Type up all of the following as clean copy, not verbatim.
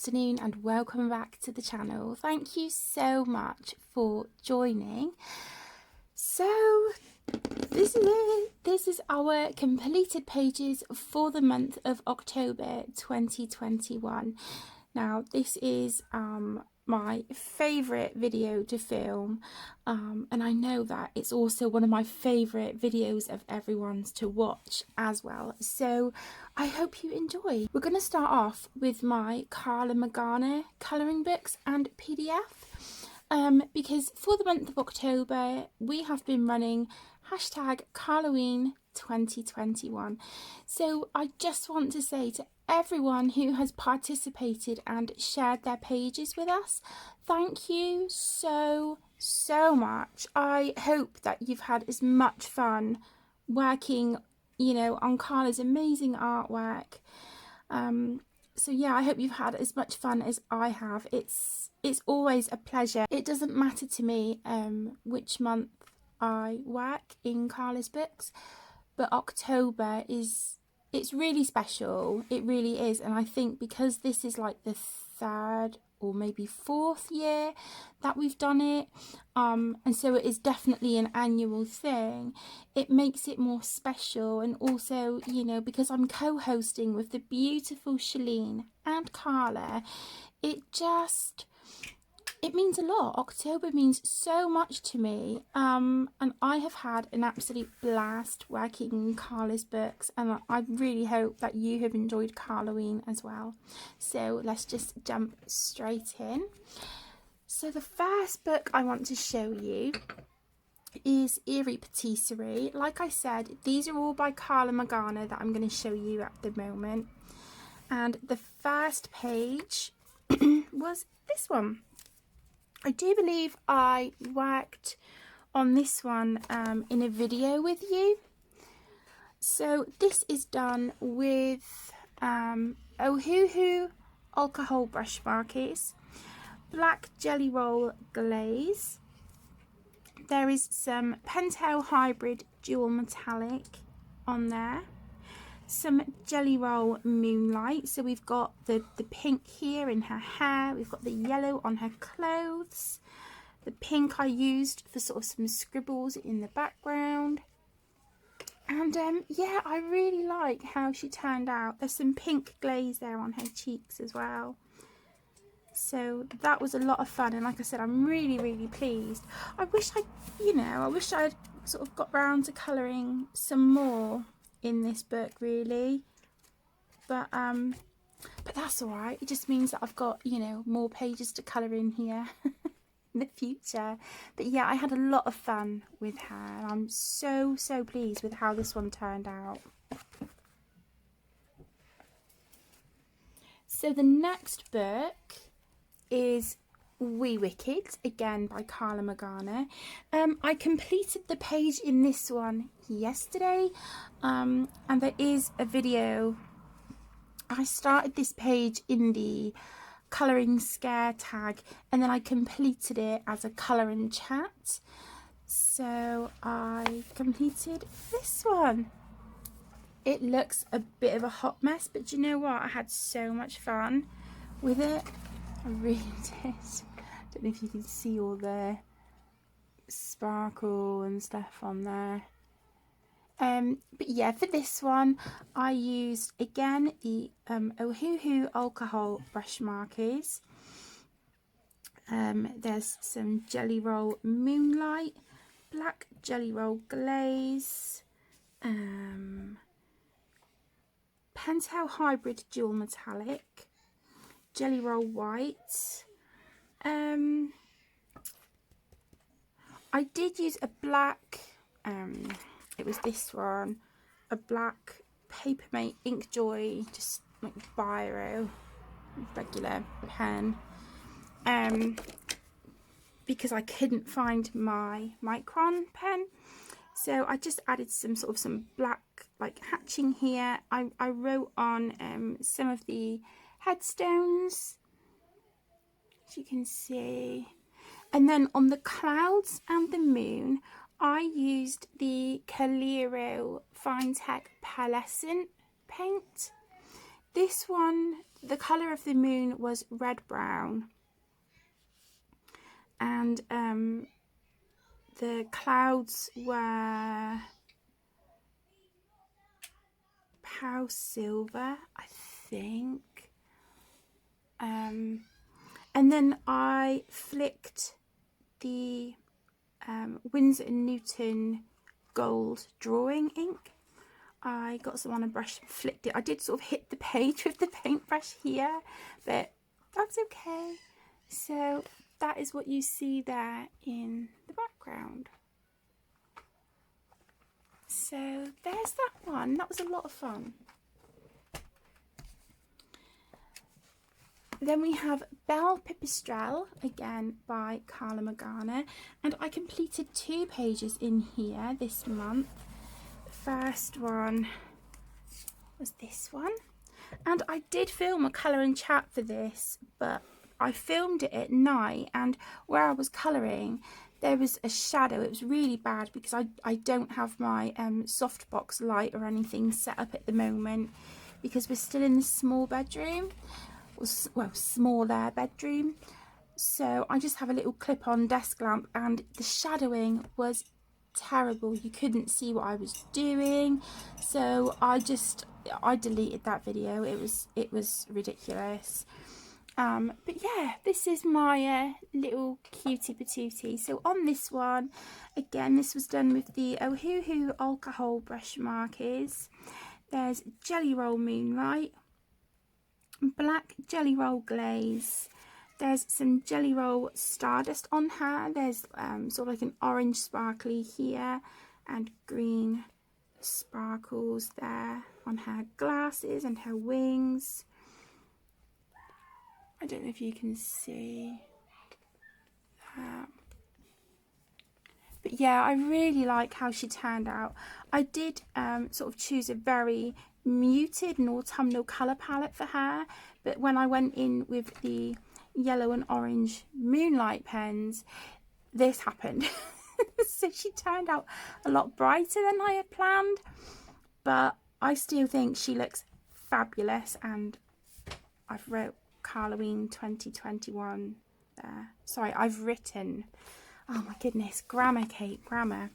afternoon and welcome back to the channel. Thank you so much for joining. So this is it. This is our completed pages for the month of October 2021. Now this is my favourite video to film, and I know that it's also one of my favourite videos of everyone's to watch as well, so I hope you enjoy. We're going to start off with my Carla Magana colouring books and PDF, because for the month of October we have been running hashtag Carloween 2021. So I just want to say to everyone who has participated and shared their pages with us, thank you so much. I hope that you've had as much fun working, you know, on Carla's amazing artwork. So yeah, I hope you've had as much fun as I have. It's always a pleasure. It doesn't matter to me which month I work in Carla's books, but October it's really special. It really is. And I think because this is like the third or maybe fourth year that we've done it, and so it is definitely an annual thing, it makes it more special. And also, you know, because I'm co-hosting with the beautiful Shalene and Carla, it means a lot. October means so much to me, and I have had an absolute blast working in Carla's books, and I really hope that you have enjoyed Carloween as well. So let's just jump straight in. So the first book I want to show you is Eerie Patisserie. Like I said, these are all by Carla Magana that I'm going to show you at the moment, and the first page was this one. I do believe I worked on this one in a video with you. So this is done with Ohuhu alcohol brush markers, black jelly roll glaze. There is some Pentel hybrid dual metallic on there. Some jelly roll moonlight, so we've got the pink here in her hair, we've got the yellow on her clothes, the pink I used for sort of some scribbles in the background, and yeah, I really like how she turned out. There's some pink glaze there on her cheeks as well, so that was a lot of fun. And like I said, I'm really pleased. I wish I'd sort of got round to colouring some more in this book really, but that's all right. It just means that I've got, you know, more pages to colour in here in the future. But yeah, I had a lot of fun with her, and I'm so pleased with how this one turned out. So the next book is Wee Wicked, again by Carla Magana. I completed the page in this one yesterday, and there is a video. I started this page in the colouring scare tag, and then I completed it as a colour and chat. So I completed this one. It looks a bit of a hot mess, but you know what? I had so much fun with it. I really did. Don't know if you can see all the sparkle and stuff on there. But yeah, for this one I used again the Ohuhu alcohol brush markers. There's some jelly roll moonlight, black jelly roll glaze, Pentel hybrid dual metallic, jelly roll white. I did use a black, it was this one, a black Papermate Inkjoy, just like biro, regular pen, because I couldn't find my Micron pen, so I just added some black like hatching here. I wrote on some of the headstones, as you can see, and then on the clouds and the moon I used the Calero Fine Tech Pearlescent paint. This one, the colour of the moon was red brown, and the clouds were Pow silver, I think. And then I flicked the Winsor & Newton gold drawing ink. I got some on a brush and flicked it. I did sort of hit the page with the paintbrush here, but that's okay. So that is what you see there in the background. So there's that one. That was a lot of fun. Then we have Belle Pipistrelle, again by Carla Magana, and I completed 2 pages in here this month. The first one was this one, and I did film a colour and chat for this, but I filmed it at night, and where I was colouring there was a shadow. It was really bad because I don't have my softbox light or anything set up at the moment because we're still in the small bedroom. Well, smaller bedroom, so I just have a little clip-on desk lamp, and the shadowing was terrible. You couldn't see what I was doing, so I deleted that video. It was ridiculous. But yeah, this is my little cutie patootie. So on this one, again, this was done with the Ohuhu alcohol brush markers. There's Jelly Roll Moonlight, black Jelly Roll Glaze. There's some Jelly Roll Stardust on her. There's sort of like an orange sparkly here and green sparkles there on her glasses and her wings. I don't know if you can see that. But yeah, I really like how she turned out. I did sort of choose a very muted and autumnal colour palette for her, but when I went in with the yellow and orange moonlight pens, this happened. So she turned out a lot brighter than I had planned, but I still think she looks fabulous, and I've wrote Halloween 2021 there. Sorry, I've written, oh my goodness, grammar, Kate, grammar.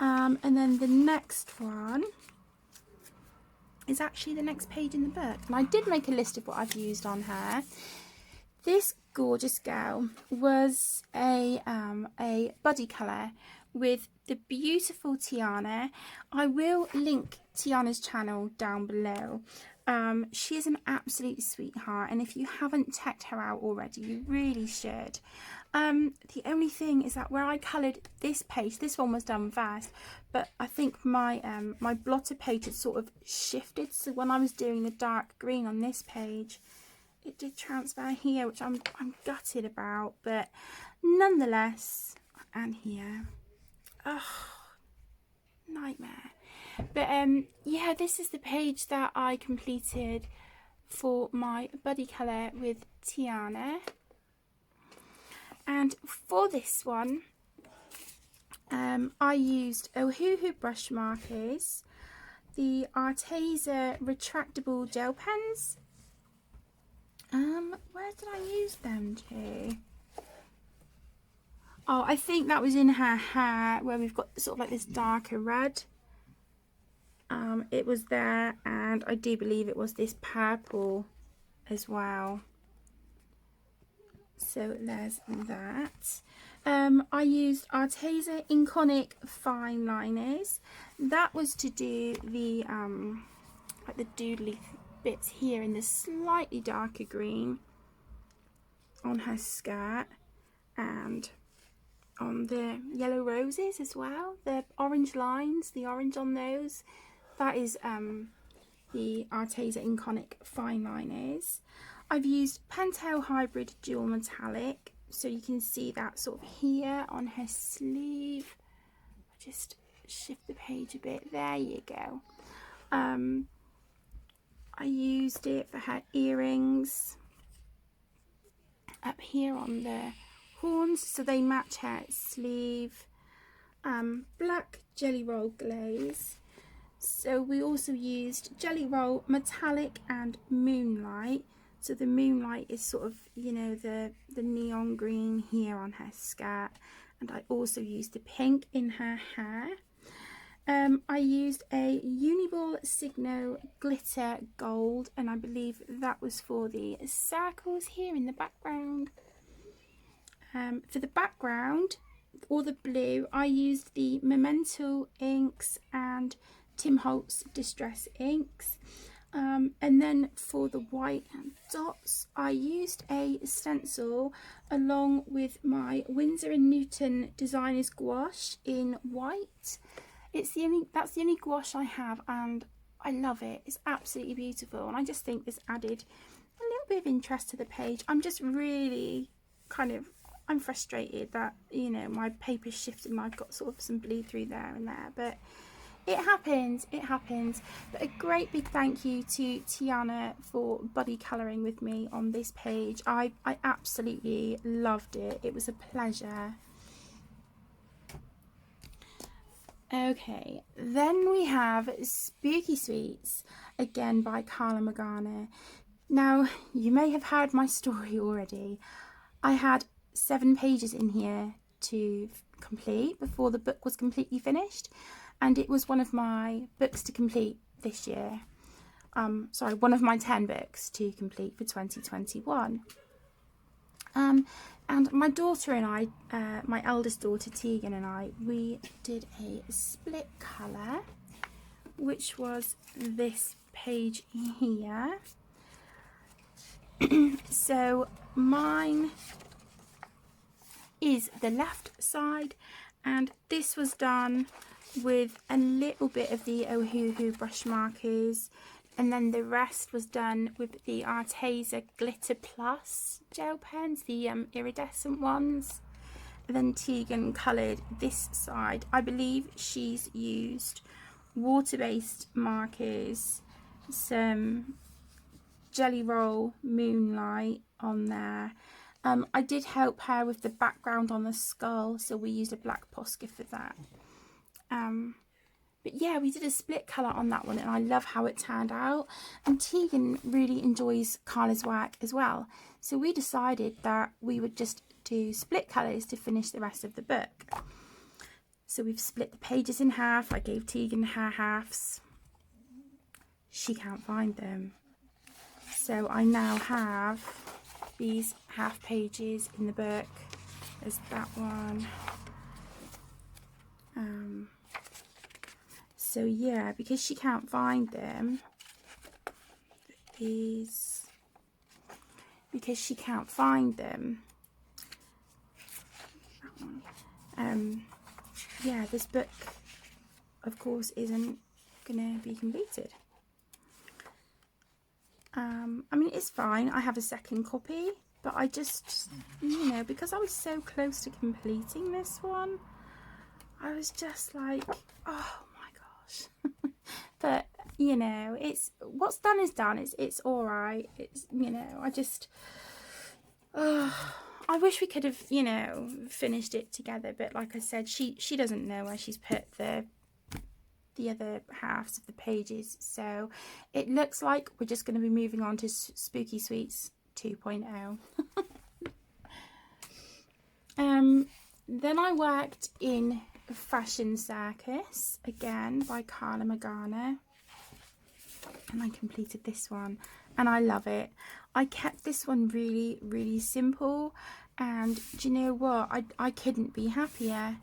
And then the next one is actually the next page in the book, and I did make a list of what I've used on her. This gorgeous girl was a buddy colour with the beautiful Tiana. I will link Tiana's channel down below. She is an absolute sweetheart, and if you haven't checked her out already, you really should. The only thing is that where I coloured this page, this one was done first, but I think my my blotter page had sort of shifted, so when I was doing the dark green on this page, it did transfer here, which I'm gutted about, but nonetheless, and here, oh, nightmare. But yeah, this is the page that I completed for my buddy colour with Tiana. And for this one, I used Ohuhu brush markers, the Arteza retractable gel pens. Where did I use them to? Oh, I think that was in her hair, where we've got sort of like this darker red. It was there, and I do believe it was this purple as well. So there's that. I used Arteza Inconic fine liners. That was to do the like the doodly bits here in the slightly darker green on her skirt, and on the yellow roses as well, the orange lines, the orange on those. That is the Arteza Inconic fine liners. I've used Pentel Hybrid Dual Metallic, so you can see that sort of here on her sleeve. Just shift the page a bit, there you go. I used it for her earrings up here on the horns, so they match her sleeve. Black Jelly Roll Glaze. So we also used Jelly Roll Metallic and Moonlight. So the moonlight is sort of, you know, the neon green here on her skirt. And I also used the pink in her hair. I used a Uniball Signo glitter gold, and I believe that was for the circles here in the background. For the background, or the blue, I used the Memento inks and Tim Holtz Distress inks. And then for the white dots, I used a stencil along with my Winsor & Newton Designer's Gouache in white. That's the only gouache I have, and I love it. It's absolutely beautiful, and I just think this added a little bit of interest to the page. I'm just really I'm frustrated that, you know, my paper's shifted and I've got sort of some bleed through there and there, but it happens, it happens. But a great big thank you to Tiana for buddy colouring with me on this page. I absolutely loved it. It was a pleasure. Okay, then we have Spooky Sweets, again by Carla Magana. Now, you may have heard my story already. I had 7 pages in here to complete before the book was completely finished, and it was one of my books to complete this year. Sorry, one of my 10 books to complete for 2021. And my daughter and I, my eldest daughter Tegan and I, we did a split colour, which was this page here. So mine is the left side, and this was done with a little bit of the Ohuhu brush markers, and then the rest was done with the Arteza Glitter Plus gel pens, the iridescent ones. And then Tegan coloured this side. I believe she's used water-based markers, some Jelly Roll Moonlight on there. I did help her with the background on the skull, so we used a black Posca for that. But yeah, we did a split colour on that one, and I love how it turned out. And Tegan really enjoys Carla's work as well, so we decided that we would just do split colours to finish the rest of the book. So we've split the pages in half. I gave Tegan her halves. She can't find them, so I now have these half pages in the book. There's that one. So yeah, because she can't find them, because she can't find them, yeah, this book of course isn't gonna be completed. I mean, it's fine, I have a second copy, but I just, you know, because I was so close to completing this one, I was just like, oh my gosh. But, you know, it's, what's done is done. It's all right. It's, you know, I just, I wish we could have, you know, finished it together. But like I said, she doesn't know where she's put the other halves of the pages. So it looks like we're just going to be moving on to Spooky Sweets 2.0. Then I worked in Fashion Circus, again by Carla Magana, and I completed this one, and I love it. I kept this one really, really simple, and do you know what? I couldn't be happier.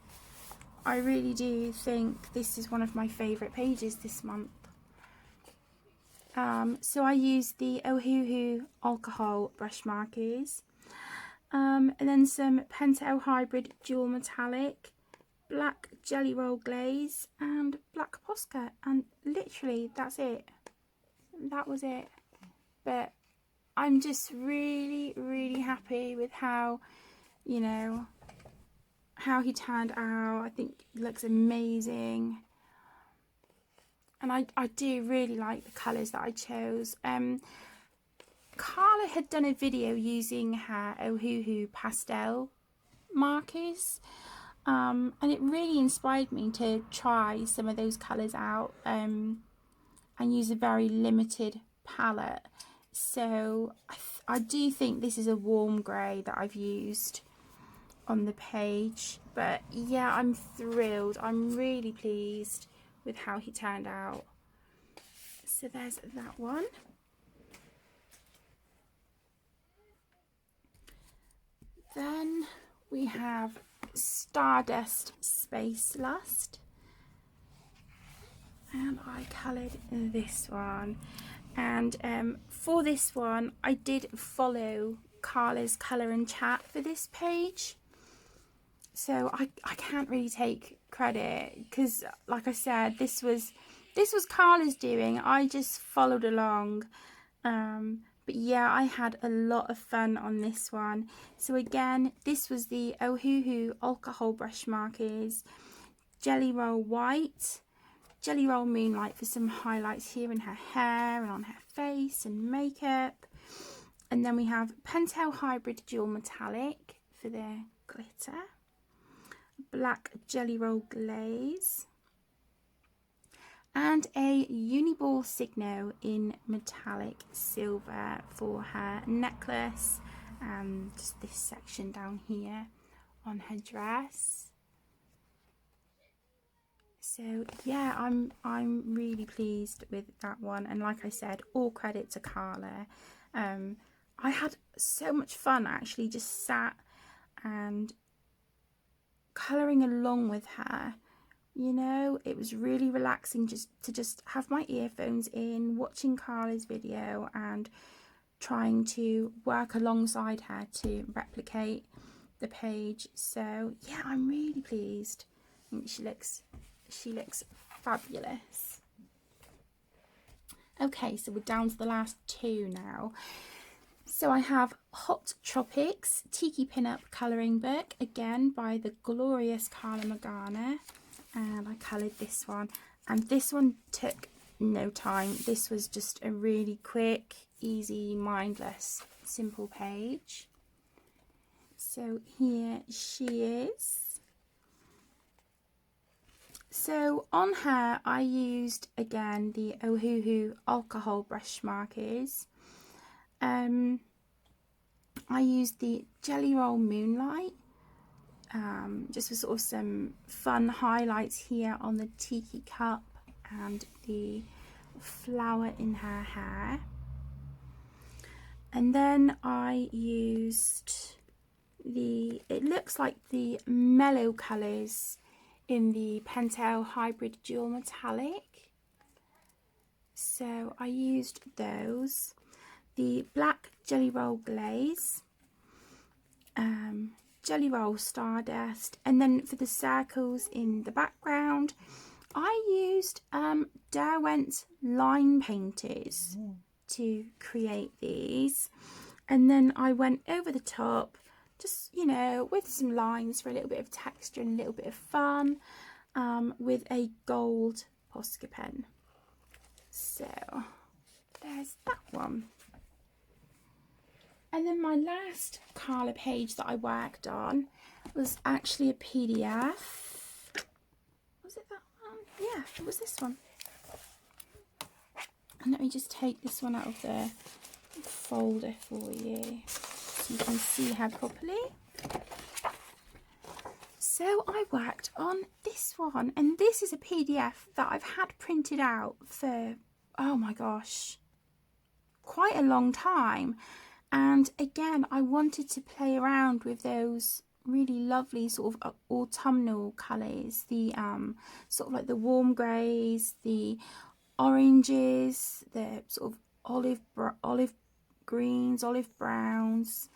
I really do think this is one of my favourite pages this month. So I used the Ohuhu alcohol brush markers, and then some Pentel Hybrid Dual Metallic, black Jelly Roll Glaze, and black Posca, and literally that's it. That was it. But I'm just really, really happy with how, you know, how he turned out. I think he looks amazing, and I do really like the colours that I chose. Carla had done a video using her Ohuhu pastel markers, and it really inspired me to try some of those colours out, and use a very limited palette. So I do think this is a warm grey that I've used on the page. But yeah, I'm thrilled. I'm really pleased with how he turned out. So there's that one. Then we have Stardust Space Lust. And I coloured this one. And for this one, I did follow Carla's Colour and Chat for this page. So I can't really take credit because, like I said, this was Carla's doing. I just followed along. But yeah, I had a lot of fun on this one. So again, this was the Ohuhu Alcohol Brush Markers, Jelly Roll White, Jelly Roll Moonlight for some highlights here in her hair and on her face and makeup. And then we have Pentel Hybrid Dual Metallic for the glitter, Black Jelly Roll Glaze, and a Uniball Signo in metallic silver for her necklace and just this section down here on her dress. So yeah, I'm really pleased with that one, and like I said, all credit to Carla. I had so much fun actually, just sat and colouring along with her. You know, it was really relaxing just to have my earphones in, watching Carla's video and trying to work alongside her to replicate the page. So yeah, I'm really pleased. I think she looks fabulous. Okay, so we're down to the last two now. So I have Hot Tropics Tiki Pinup Colouring Book, again by the glorious Carla Magana. And I coloured this one, and this one took no time. This was just a really quick, easy, mindless, simple page. So here she is. So on her I used again the Ohuhu Alcohol Brush Markers. I used the Jelly Roll Moonlight. Just for sort of some fun highlights here on the tiki cup and the flower in her hair. And then I used it looks like the mellow colours in the Pentel Hybrid Dual Metallic. So I used those. The Black Jelly Roll Glaze. Jelly Roll Stardust, and then for the circles in the background I used Derwent line painters to create these, and then I went over the top just, you know, with some lines for a little bit of texture and a little bit of fun, with a gold Posca pen. So there's that one. And then my last Carla page that I worked on was actually a PDF. Was it that one? Yeah, it was this one. And let me just take this one out of the folder for you so you can see her properly. So I worked on this one, and this is a PDF that I've had printed out for, oh my gosh, quite a long time. And again, I wanted to play around with those really lovely sort of autumnal colours, the sort of like the warm greys, the oranges, the sort of olive greens, olive browns,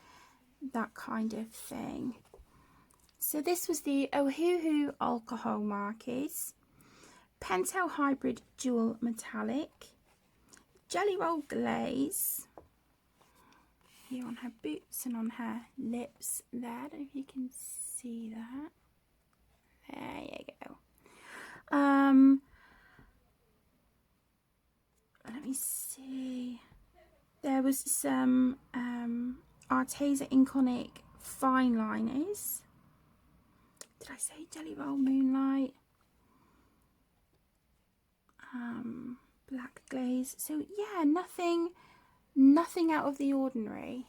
that kind of thing. So this was the Ohuhu Alcohol Markers, Pentel Hybrid Dual Metallic, Jelly Roll Glaze, here on her boots and on her lips there. I don't know if you can see that. There you go. Let me see. There was some Arteza Inconic fine liners. Did I say Jelly Roll Moonlight? Black glaze. So yeah, nothing Nothing out of the ordinary.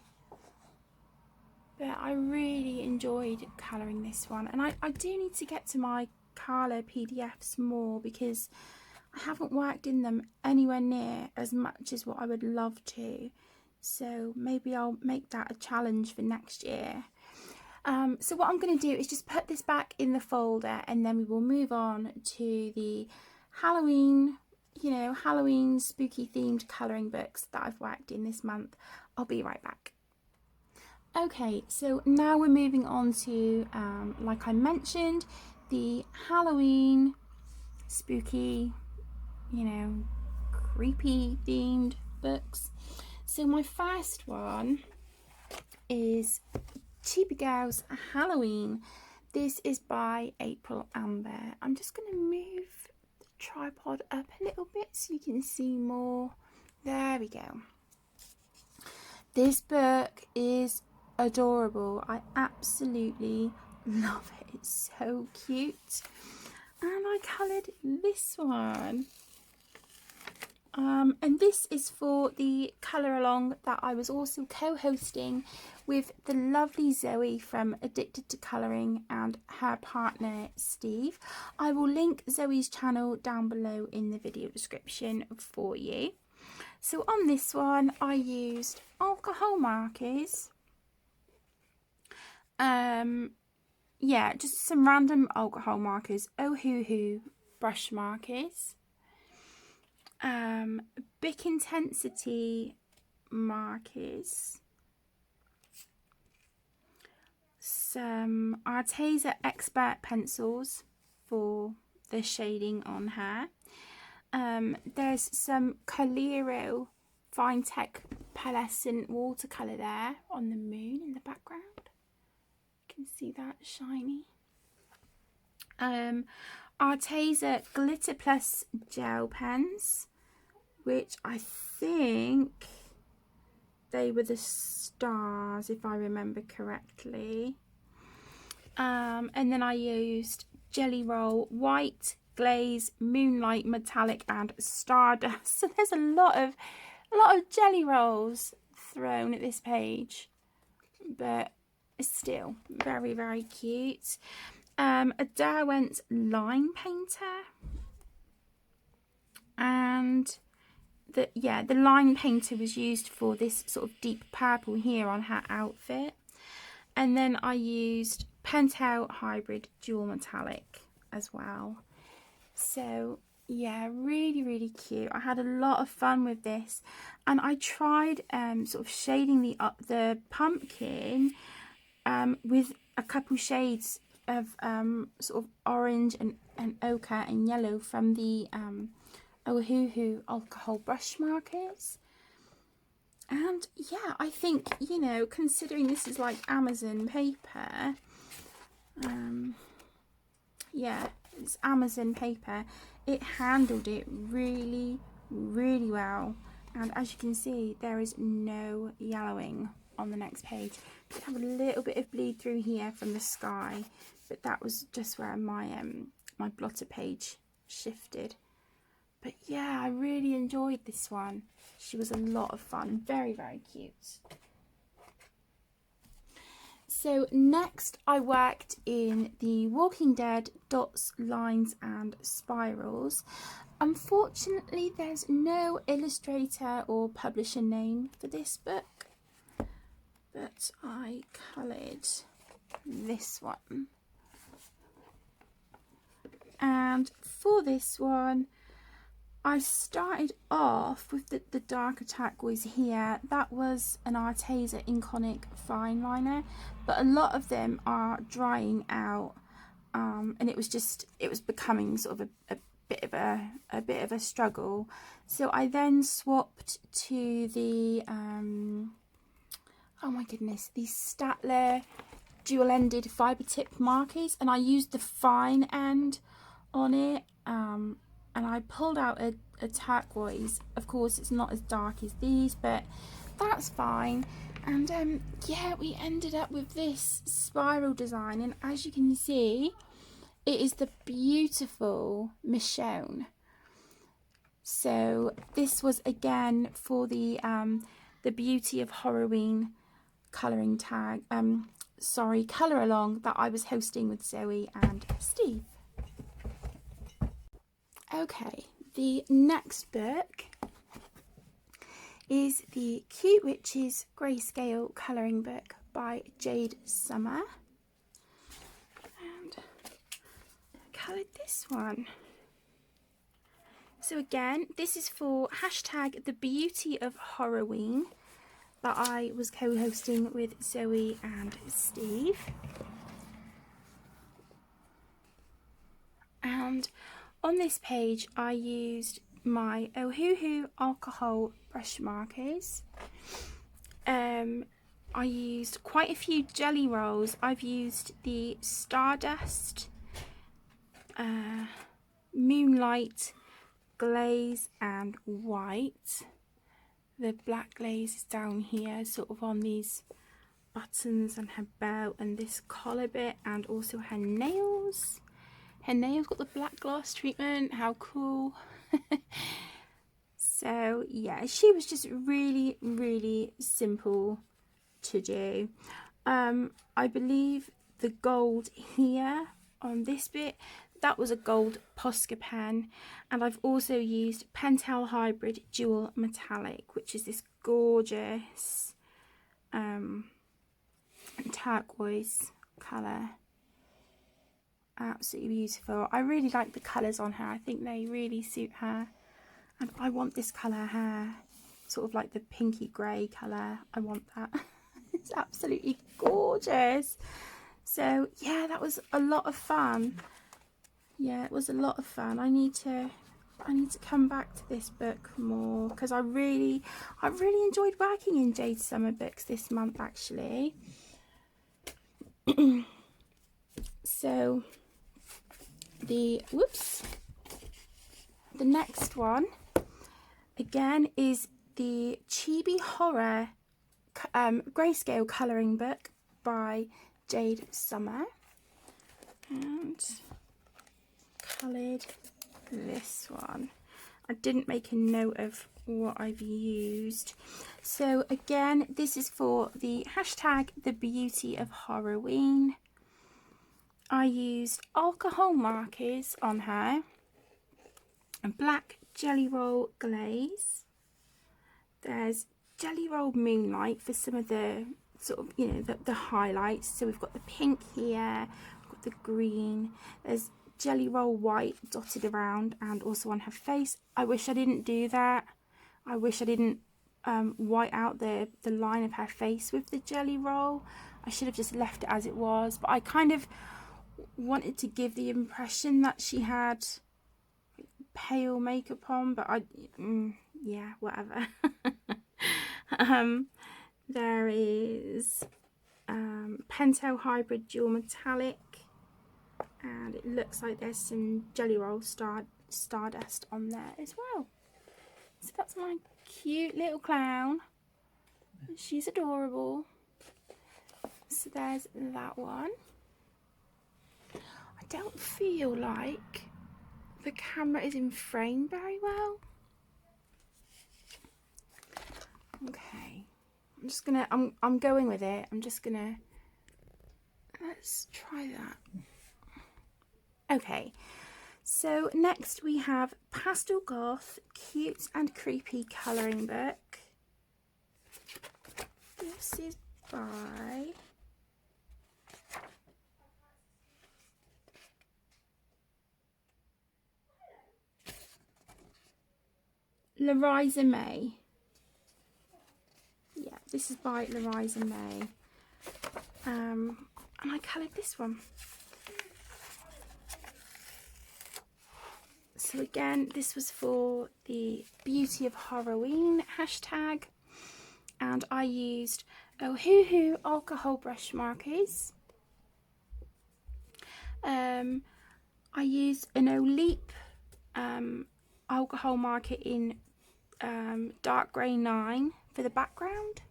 But I really enjoyed colouring this one. And I do need to get to my colour PDFs more because I haven't worked in them anywhere near as much as what I would love to. So maybe I'll make that a challenge for next year. So what I'm going to do is just put this back in the folder, and then we will move on to the Halloween, you know, Halloween spooky themed colouring books that I've worked in this month. I'll be right back. Okay, so now we're moving on to, like I mentioned, the Halloween spooky, you know, creepy themed books. So my first one is Cheapy Girls Halloween. This is by April Amber. I'm just going to move the tripod up a little bit so you can see more. There we go. This book is adorable. I absolutely love it. It's so cute. And I coloured this one. And this is for the colour along that I was also co-hosting with the lovely Zoe from Addicted to Colouring and her partner Steve. I will link Zoe's channel down below in the video description for you. So on this one I used alcohol markers. Yeah, just some random alcohol markers. Oh hoo hoo brush markers. Bic Intensity markers, some Arteza Expert pencils for the shading on her. There's some Coliro Fine Tech Pearlescent watercolour there on the moon in the background. You can see that shiny. Arteza Glitter Plus gel pens, which I think they were the stars if I remember correctly. And then I used Jelly Roll White, Glaze, Moonlight, Metallic and Stardust. So there's a lot of jelly rolls thrown at this page, but it's still very, very cute. A Derwent line painter, and the line painter was used for this sort of deep purple here on her outfit. And then I used Pentel Hybrid Dual Metallic as well. So yeah, really, really cute. I had a lot of fun with this, and I tried sort of shading the pumpkin with a couple shades of sort of orange and ochre and yellow from the Oh Hoo Hoo alcohol brush markers. And yeah, I think, you know, considering this is like Amazon paper, yeah, it's Amazon paper, it handled it really, really well. And as you can see, there is no yellowing on the next page. I have a little bit of bleed through here from the sky, but that was just where my my blotter page shifted. But yeah, I really enjoyed this one. She was a lot of fun. Very, very cute. So next I worked in the Walking Dead Dots, Lines and Spirals. Unfortunately, there's no illustrator or publisher name for this book, but I coloured this one. And for this one, I started off with the darker turquoise here. That was an Arteza Inconic fine liner, but a lot of them are drying out, and it was becoming sort of a bit of a struggle. So I then swapped to the oh my goodness, these Statler dual-ended fibre tip markers, and I used the fine end on it. And I pulled out a turquoise. Of course, it's not as dark as these, but that's fine. And yeah, we ended up with this spiral design, and as you can see, it is the beautiful Michonne. So this was again for the the Beauty of Halloween colouring tag, colour along that I was hosting with Zoe and Steve. Okay, the next book is the Cute Witches Grayscale colouring book by Jade Summer. And I coloured this one. So again, this is for hashtag the Beauty of Halloween that I was co-hosting with Zoe and Steve. And on this page I used my Ohuhu alcohol brush markers. I used quite a few jelly rolls. I've used the Stardust, Moonlight, Glaze and White. The black glaze is down here, sort of on these buttons and her belt and this collar bit, and also her nails. Her nails got the black gloss treatment. How cool. So yeah, she was just really, really simple to do. I believe the gold here on this bit, that was a gold Posca pen, and I've also used Pentel Hybrid Dual Metallic, which is this gorgeous turquoise colour. Absolutely beautiful. I really like the colours on her. I think they really suit her, and I want this colour hair, sort of like the pinky grey colour. I want that. It's absolutely gorgeous. So yeah, that was a lot of fun. Yeah, it was a lot of fun. I need to come back to this book more, because I really enjoyed working in Jade Summer books this month actually. So the next one again is the Chibi Horror Grayscale colouring book by Jade Summer, and coloured this one. I didn't make a note of what I've used. So again, this is for the hashtag the Beauty of Halloween. I used alcohol markers on her, a black jelly roll glaze. There's jelly roll Moonlight for some of the sort of, you know, the highlights. So we've got the pink here, we've got the green, there's jelly roll white dotted around and also on her face. I wish I didn't do that. I wish I didn't white out the line of her face with the jelly roll. I should have just left it as it was, but I kind of wanted to give the impression that she had pale makeup on, but yeah, whatever. There is Pentel Hybrid Dual Metallic, and it looks like there's some jelly roll Stardust on there as well. So that's my cute little clown. She's adorable. So there's that one. I don't feel like the camera is in frame very well. Okay, I'm just gonna, I'm going with it. I'm just gonna, let's try that. Okay, so next we have Pastel Goth Cute and Creepy colouring book. This is by Larisa May. Yeah, this is by Larisa May. And I coloured this one. So again, this was for the Beauty of Halloween hashtag, and I used Ohuhu alcohol brush markers. I used an Oleep alcohol marker in dark grey 9 for the background.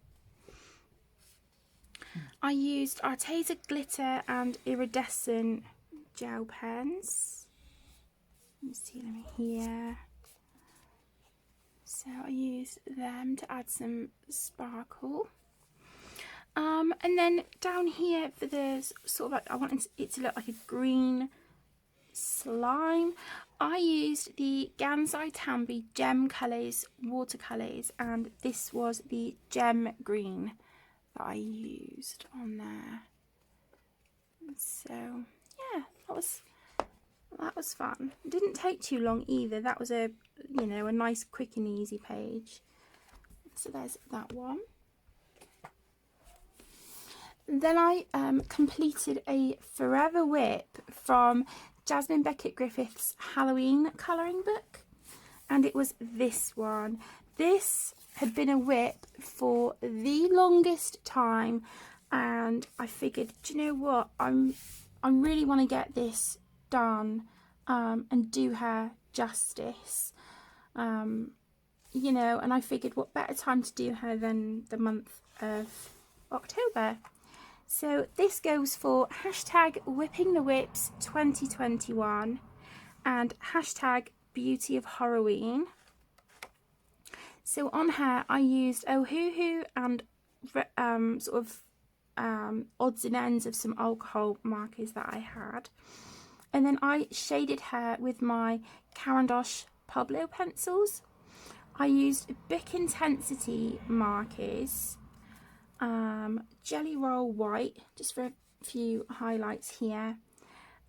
I used Arteza glitter and iridescent gel pens. Let's see them here. So I used them to add some sparkle. And then down here for the sort of like, I wanted it to look like a green slime, I used the Gansai Tambi Gem Colours watercolours, and this was the gem green that I used on there. So yeah, that was fun. It didn't take too long either. That was a, you know, a nice quick and easy page. So there's that one. Then I completed a Forever Whip from Jasmine Beckett Griffith's Halloween colouring book, and it was this one. This had been a whip for the longest time, and I figured, do you know what, I really want to get this done and do her justice, you know, and I figured what better time to do her than the month of October. So this goes for hashtag Whipping the Whips 2021 and hashtag Beauty of Halloween. So on her I used Ohuhu and sort of odds and ends of some alcohol markers that I had. And then I shaded her with my Caran d'Ache Pablo pencils. I used Bic Intensity markers, Jelly Roll White, just for a few highlights here.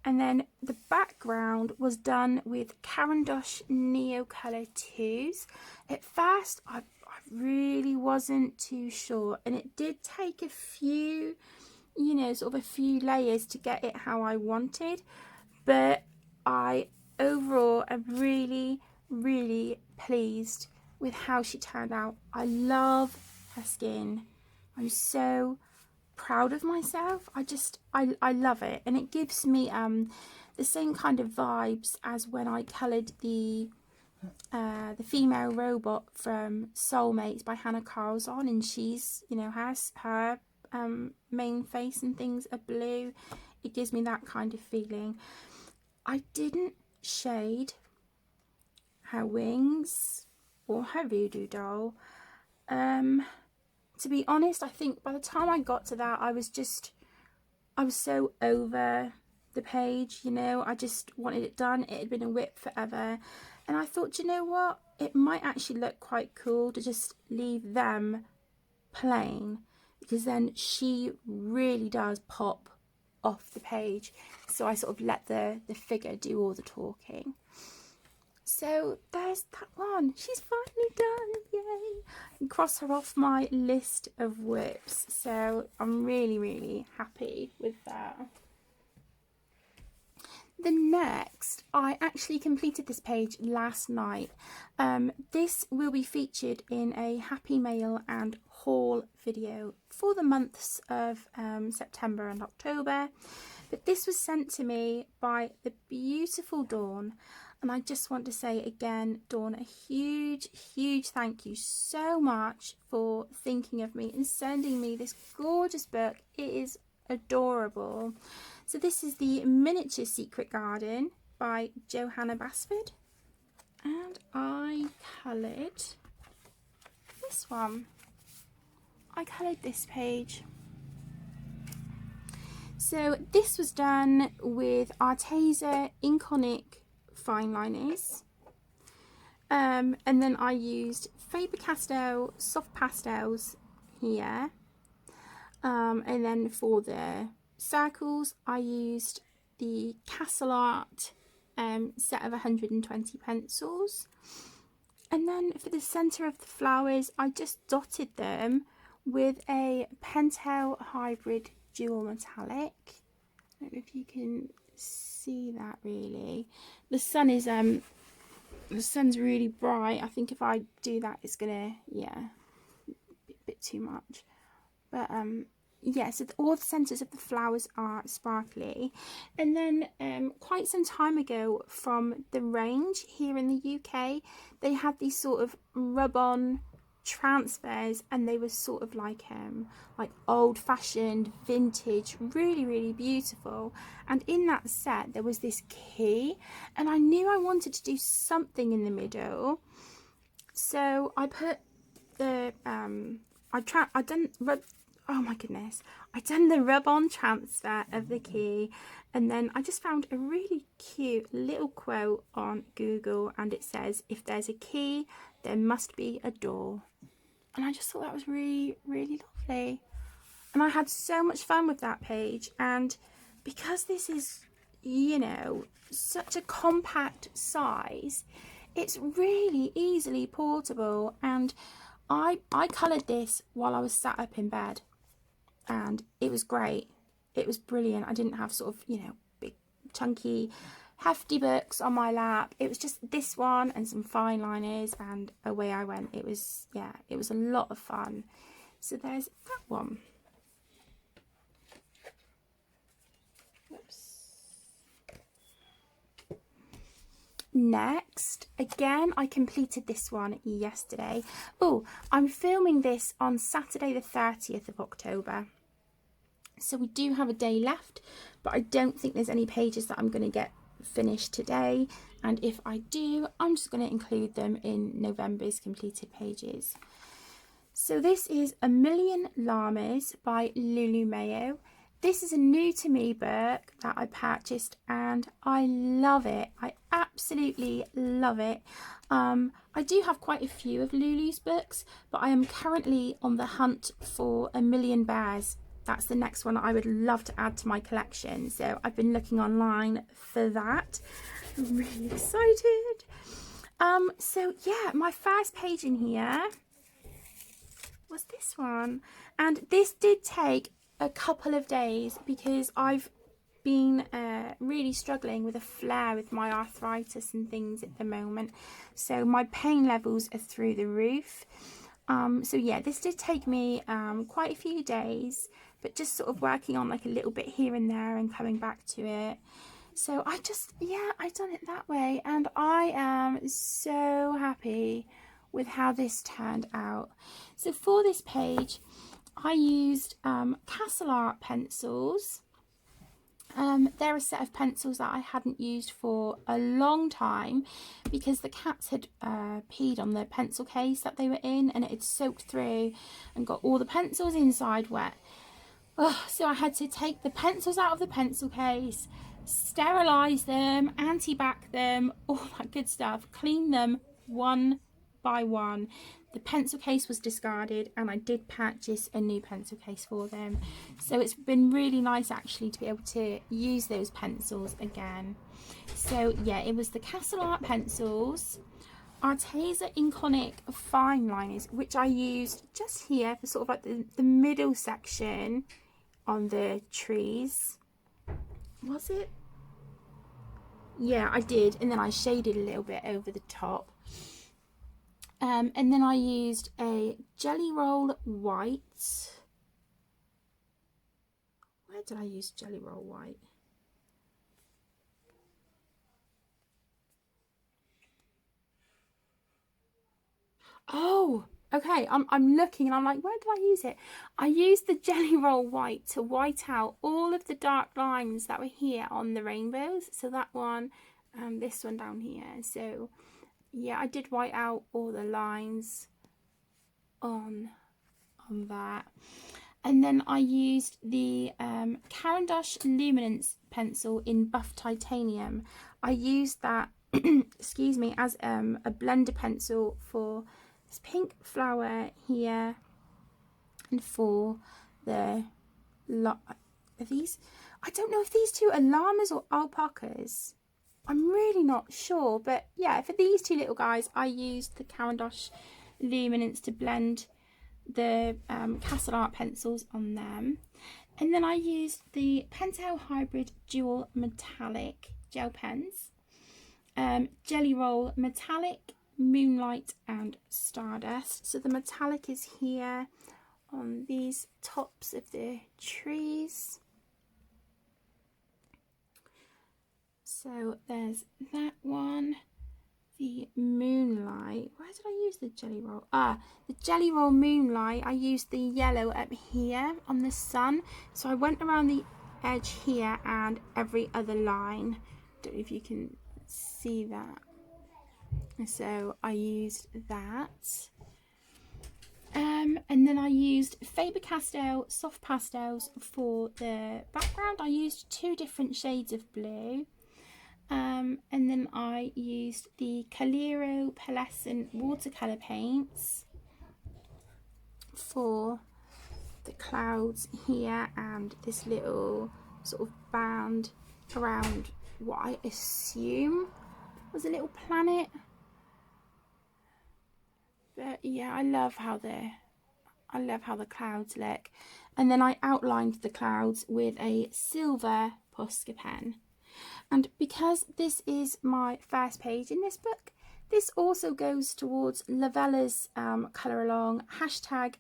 And then the background was done with Caran d'Ache Neo Colour 2s. At first, I really wasn't too sure, and it did take a few, you know, sort of a few layers to get it how I wanted. But I overall am really, really pleased with how she turned out. I love her skin. I'm so proud of myself. I love it, and it gives me the same kind of vibes as when I coloured the female robot from Soulmates by Hannah Carlson, and she's, you know, has her main face and things are blue. It gives me that kind of feeling. I didn't shade her wings or her voodoo doll. To be honest, I think by the time I got to that, I was so over the page, you know. I just wanted it done. It had been a whip forever, and I thought, you know what, it might actually look quite cool to just leave them plain, because then she really does pop off the page. So I sort of let the figure do all the talking. So there's that one. She's finally done, yay! And cross her off my list of whips. So I'm really, really happy with that. The next, I actually completed this page last night. This will be featured in a Happy Mail and haul video for the months of September and October. But this was sent to me by the beautiful Dawn. And I just want to say again, Dawn, a huge, huge thank you so much for thinking of me and sending me this gorgeous book. It is adorable. So this is the Miniature Secret Garden by Johanna Basford. And I coloured this one. I coloured this page. So this was done with Arteza Inconic fine liners, and then I used Faber-Castell soft pastels here, and then for the circles I used the Castle Art set of 120 pencils, and then for the centre of the flowers I just dotted them with a Pentel Hybrid Dual Metallic. I don't know if you can see that really. The sun is the sun's really bright. I think if I do that it's gonna, yeah, be a bit too much. But yeah, so all the centres of the flowers are sparkly. And then quite some time ago from the range here in the UK, they had these sort of rub-on transfers, and they were sort of like old-fashioned, vintage, really, really beautiful. And in that set there was this key, and I knew I wanted to do something in the middle. So I put the I done rub. Oh my goodness! I done the rub-on transfer of the key, and then I just found a really cute little quote on Google, and it says, "If there's a key, there must be a door." And I just thought that was really, really lovely. And I had so much fun with that page. And because this is, you know, such a compact size, it's really easily portable. And I coloured this while I was sat up in bed, and it was great. It was brilliant. I didn't have sort of, you know, big chunky hefty books on my lap. It was just this one and some fine liners, and away I went. It was, yeah, it was a lot of fun. So there's that one. Whoops. Next, again, I completed this one yesterday. Oh, I'm filming this on Saturday the 30th of October. So we do have a day left, but I don't think there's any pages that I'm going to get finished today. And if I do, I'm just going to include them in November's completed pages. So this is A Million Llamas by Lulu Mayo. This is a new to me book that I purchased, and I love it. I absolutely love it. I do have quite a few of Lulu's books, but I am currently on the hunt for A Million Bears. That's the next one I would love to add to my collection. So I've been looking online for that. I'm really excited. So yeah, my first page in here was this one. And this did take a couple of days because I've been really struggling with a flare with my arthritis and things at the moment. So my pain levels are through the roof. So yeah, this did take me quite a few days, but just sort of working on like a little bit here and there and coming back to it. So I just, yeah, I've done it that way, and I am so happy with how this turned out. So for this page, I used Castle Art pencils. They're a set of pencils that I hadn't used for a long time because the cats had peed on the pencil case that they were in, and it had soaked through and got all the pencils inside wet. Oh, so I had to take the pencils out of the pencil case, sterilise them, anti-bac them, all that good stuff, clean them one by one. The pencil case was discarded, and I did purchase a new pencil case for them. So it's been really nice actually to be able to use those pencils again. So yeah, it was the Castle Art pencils, Arteza Inconic fine liners, which I used just here for sort of like the middle section on the trees. Was it? Yeah, I did, and then I shaded a little bit over the top. And then I used a Jelly Roll White. Where did I use Jelly Roll White? Oh, okay. I'm looking and I'm like, where did I use it? I used the Jelly Roll White to white out all of the dark lines that were here on the rainbows. So that one, this one down here. So yeah, I did white out all the lines on that. And then I used the Caran-d'Ache Luminance pencil in Buff Titanium. I used that, excuse me, as a blender pencil for this pink flower here, and for the are these, I don't know if these two are llamas or alpacas. I'm really not sure, but yeah, for these two little guys, I used the Caran-d'Ache Luminance to blend the Castle Art pencils on them. And then I used the Pentel Hybrid Dual Metallic gel pens, Jelly Roll Metallic, Moonlight and Stardust. So the metallic is here on these tops of the trees. So there's that one. The Moonlight. Where did I use the Jelly Roll? The Jelly Roll Moonlight. I used the yellow up here on the sun. So I went around the edge here and every other line. Don't know if you can see that. So I used that. And then I used Faber-Castell soft pastels for the background. I used 2 different shades of blue. And then I used the Calero pearlescent watercolour paints for the clouds here and this little sort of band around what I assume was a little planet. But yeah, I love how the clouds look. And then I outlined the clouds with a silver Posca pen. And because this is my first page in this book, this also goes towards Lavella's colour along hashtag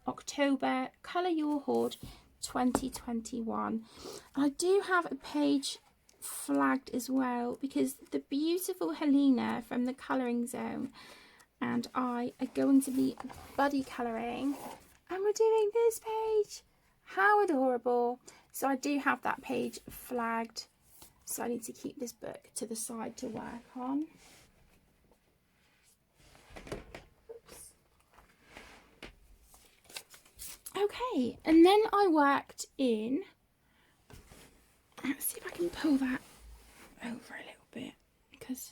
October Colour Your Hoard 2021. And I do have a page flagged as well because the beautiful Helena from the Colouring Zone and I are going to be buddy colouring, and we're doing this page. How adorable. So I do have that page flagged, so I need to keep this book to the side to work on. Oops. Okay, and then I worked in, let's see if I can pull that over a little bit, because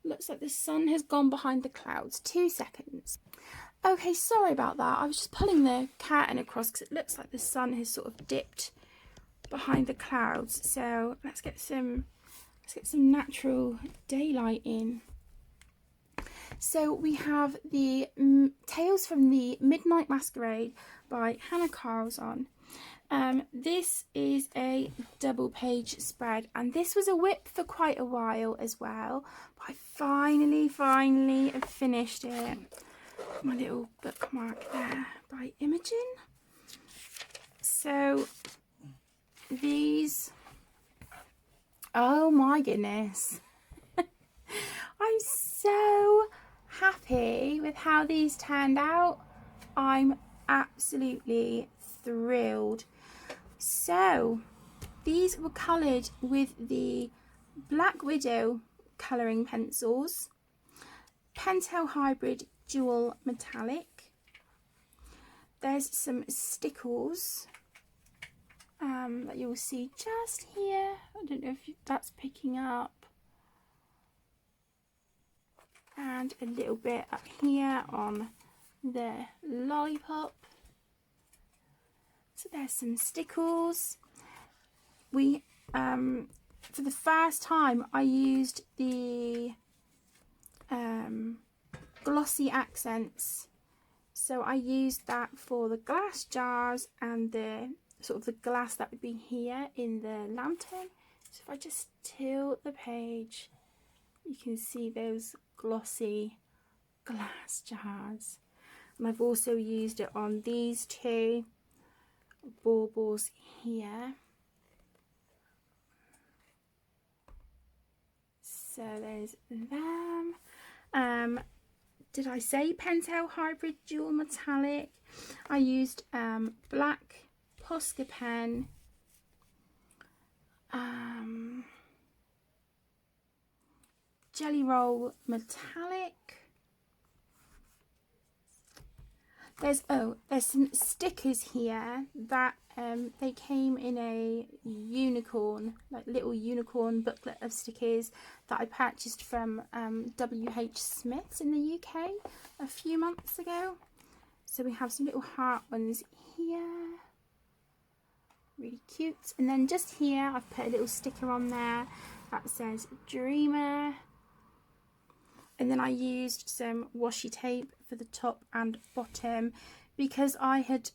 looks like the sun has gone behind the clouds. 2 seconds. Okay, sorry about that. I was just pulling the curtain across because it looks like the sun has sort of dipped behind the clouds. So let's get some natural daylight in. So we have the Tales from the Midnight Masquerade by Hannah Carlson. This is a double page spread, and this was a whip for quite a while as well, but I finally have finished it. My little bookmark there by Imogen. So these, oh my goodness, I'm so happy with how these turned out. I'm absolutely thrilled. So these were coloured with the Black Widow colouring pencils, Pentel Hybrid Dual Metallic. There's some stickles that you'll see just here. I don't know if that's picking up. And a little bit up here on the lollipop. So there's some stickles. We for the first time I used the glossy accents, so I used that for the glass jars and the sort of the glass that would be here in the lantern. So if I just tilt the page, you can see those glossy glass jars. And I've also used it on these 2 baubles here. So there's them. Did I say Pentel Hybrid Dual Metallic? I used black Posca pen, Jelly Roll Metallic. There's some stickers here that they came in a unicorn, like little unicorn booklet of stickers that I purchased from WH Smith's in the UK a few months ago. So we have some little heart ones here, really cute. And then just here I've put a little sticker on there that says Dreamer. And then I used some washi tape for the top and bottom because I had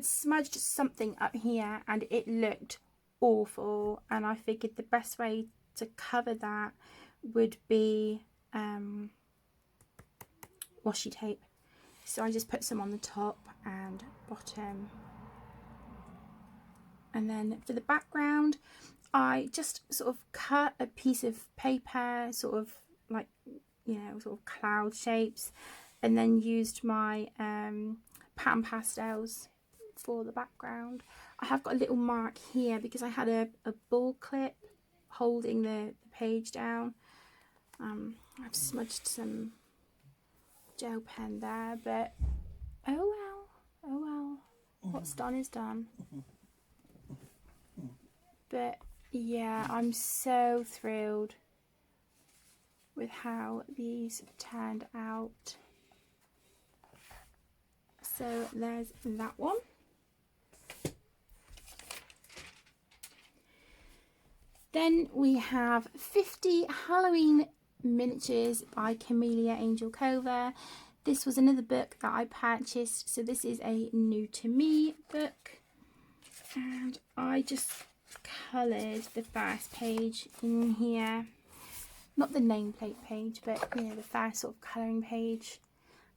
smudged something up here and it looked awful, and I figured the best way to cover that would be washi tape. So I just put some on the top and bottom. And then for the background, I just sort of cut a piece of paper, sort of like, you know, sort of cloud shapes, and then used my pattern pastels for the background. I have got a little mark here because I had a ball clip holding the page down. I've smudged some gel pen there, but oh well, what's done is done. But yeah, I'm so thrilled with how these turned out. So there's that one. Then we have 50 Halloween Miniatures by Camellia Angel Cover. This was another book that I purchased, so this is a new to me book. And I just coloured the first page in here. Not the nameplate page, but you know, the first sort of colouring page.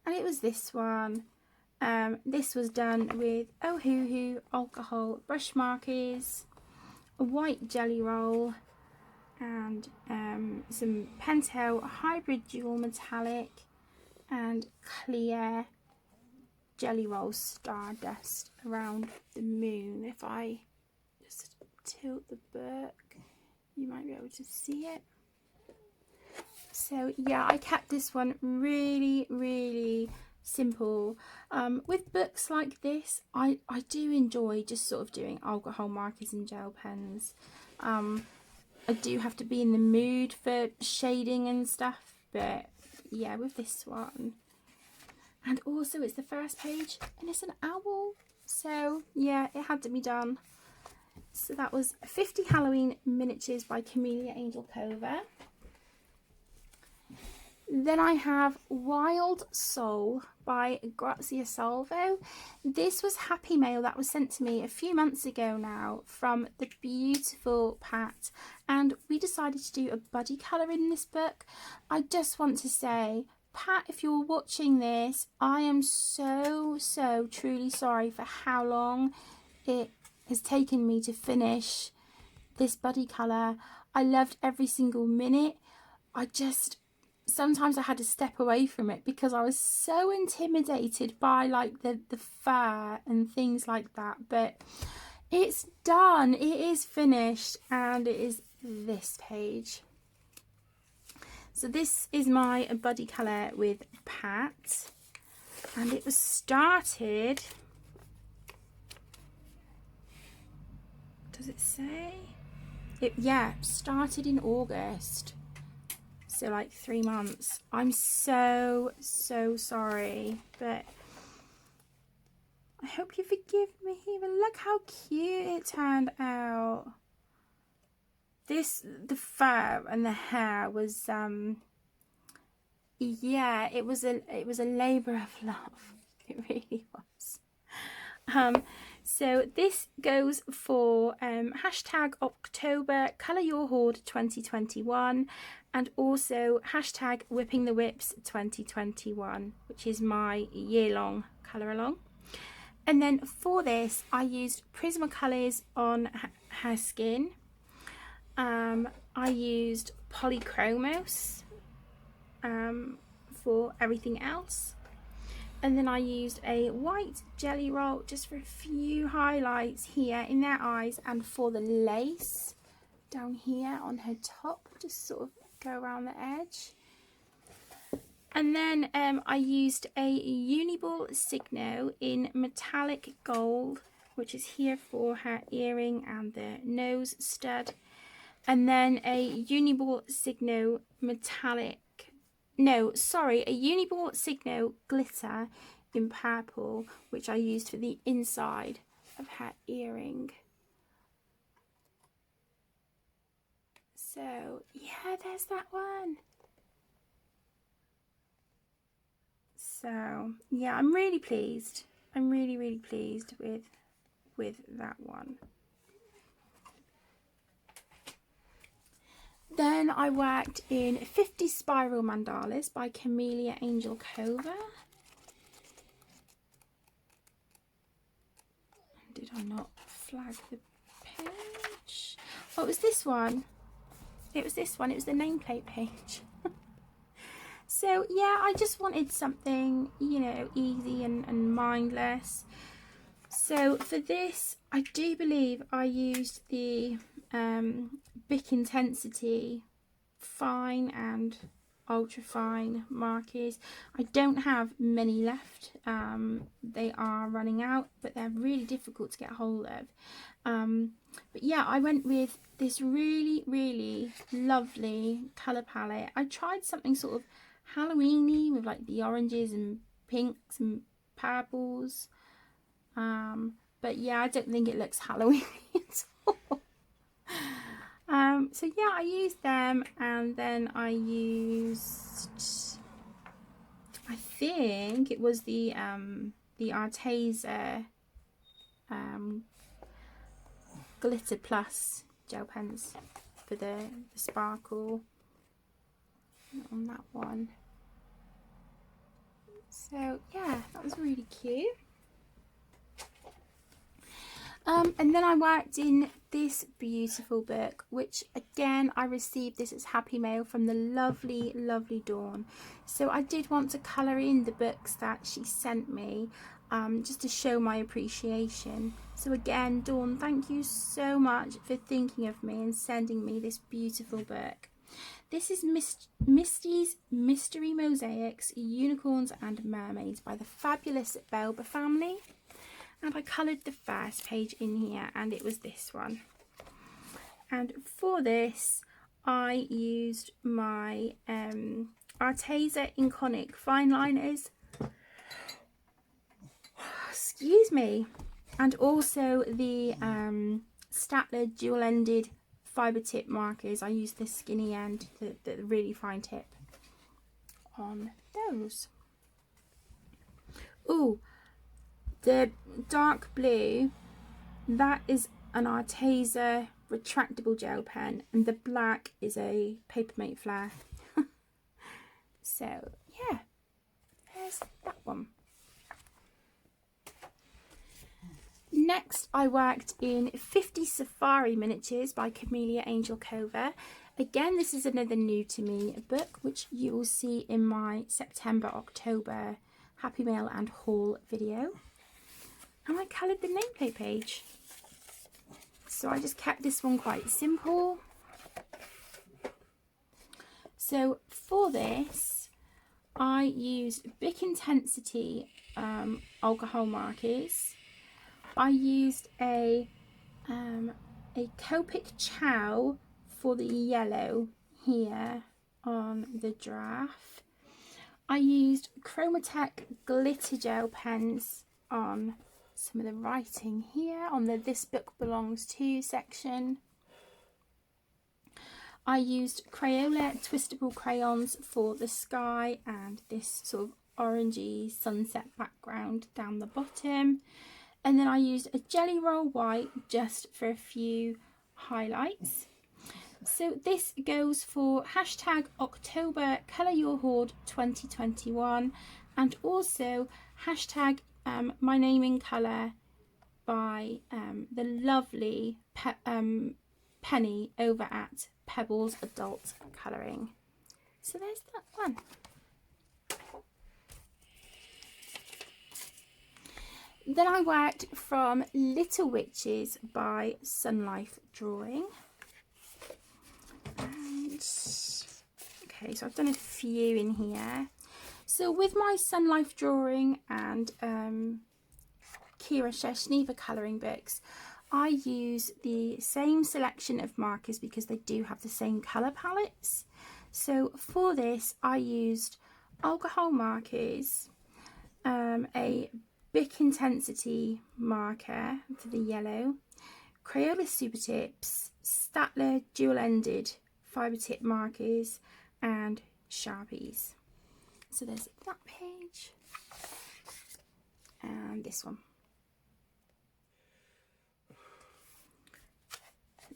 And it was this one. This was done with Ohuhu alcohol brush markers, a white jelly roll, and some Pentel hybrid dual metallic and clear jelly roll Stardust around the moon. If I just tilt the book, you might be able to see it. So yeah, I kept this one really simple. With books like this, I do enjoy just sort of doing alcohol markers and gel pens. I do have to be in the mood for shading and stuff, but yeah, with this one. And also it's the first page and it's an owl, so yeah, it had to be done. So that was 50 Halloween Miniatures by Camellia Angel Cover. Then I have Wild Soul by Grazia Salvo. This was Happy Mail that was sent to me a few months ago now from the beautiful Pat, and we decided to do a buddy colour in this book. I just want to say, Pat, if you're watching this, I am so truly sorry for how long it has taken me to finish this buddy colour. I loved every single minute. Sometimes I had to step away from it because I was so intimidated by like the fur and things like that. But it's done, it is finished, and it is this page. So this is my buddy colour with Pat, and it was started, does it say? Started in August. So like 3 months. I'm so sorry, but I hope you forgive me. But look how cute it turned out. The fur and the hair was yeah, it was a labour of love. It really was. So this goes for hashtag October Colour Your Hoard 2021, and also hashtag Whipping the Whips 2021, which is my year-long colour along. And then for this, I used Prismacolors on her skin. I used Polychromos for everything else. And then I used a white jelly roll just for a few highlights here in their eyes, and for the lace down here on her top, just sort of go around the edge. And then I used a Uniball Signo in metallic gold, which is here for her earring and the nose stud. And then a Uniball Signo a Uniball Signo glitter in purple, which I used for the inside of her earring. So yeah, there's that one. So yeah, I'm really pleased. I'm really pleased with that one. Then I worked in 50 Spiral Mandalas by Camellia Angel Cover. Did I not flag the page? Oh, it was this one. It was this one. It was the nameplate page. So yeah, I just wanted something, you know, easy and mindless. So for this, I do believe I used the Bic Intensity fine and ultra fine markers. I don't have many left. They are running out, but they're really difficult to get hold of. But yeah, I went with this really lovely colour palette. I tried something sort of Halloweeny with like the oranges and pinks and purples. But yeah, I don't think it looks Halloweeny at all. So yeah, I used them, and then I used, I think it was the Arteza Glitter Plus gel pens for the sparkle on that one. So yeah, that was really cute. And then I worked in this beautiful book, which again I received this as Happy Mail from the lovely Dawn. So I did want to colour in the books that she sent me, just to show my appreciation. So again, Dawn, thank you so much for thinking of me and sending me this beautiful book. This is Mistys Mystery Mosaics, Unicorns and Mermaids by the fabulous Belle family. And I coloured the first page in here, and it was this one. And for this, I used my Arteza Inconic fine liners. Excuse me. And also the Statler dual-ended fibre tip markers. I used the skinny end, the really fine tip on those. Ooh. The dark blue, that is an Arteza retractable gel pen, and the black is a Papermate Flare. So yeah, there's that one. Next, I worked in 50 Safari Miniatures by Camellia Angel Cover. Again, this is another new to me book, which you will see in my September-October Happy Mail and haul video. And I coloured the nameplate page. So I just kept this one quite simple. So for this, I used Bic Intensity alcohol markers. I used a Copic Chow for the yellow here on the draft. I used Chromatech glitter gel pens on some of the writing here on the This Book Belongs To section. I used Crayola twistable crayons for the sky and this sort of orangey sunset background down the bottom. And then I used a Jelly Roll White just for a few highlights. So this goes for hashtag October Colour Your Hoard 2021, and also hashtag My Name in Colour by the lovely Penny over at Pebbles Adult Colouring. So there's that one. Then I worked from Little Witches by Sun Life Drawing. And, okay, so I've done a few in here. So with my Sun Life Drawing and Kira Sheshneva colouring books, I use the same selection of markers because they do have the same colour palettes. So for this, I used alcohol markers, a Bic Intensity marker for the yellow, Crayola Super Tips, Statler dual-ended fibre tip markers, and Sharpies. So there's that page and this one.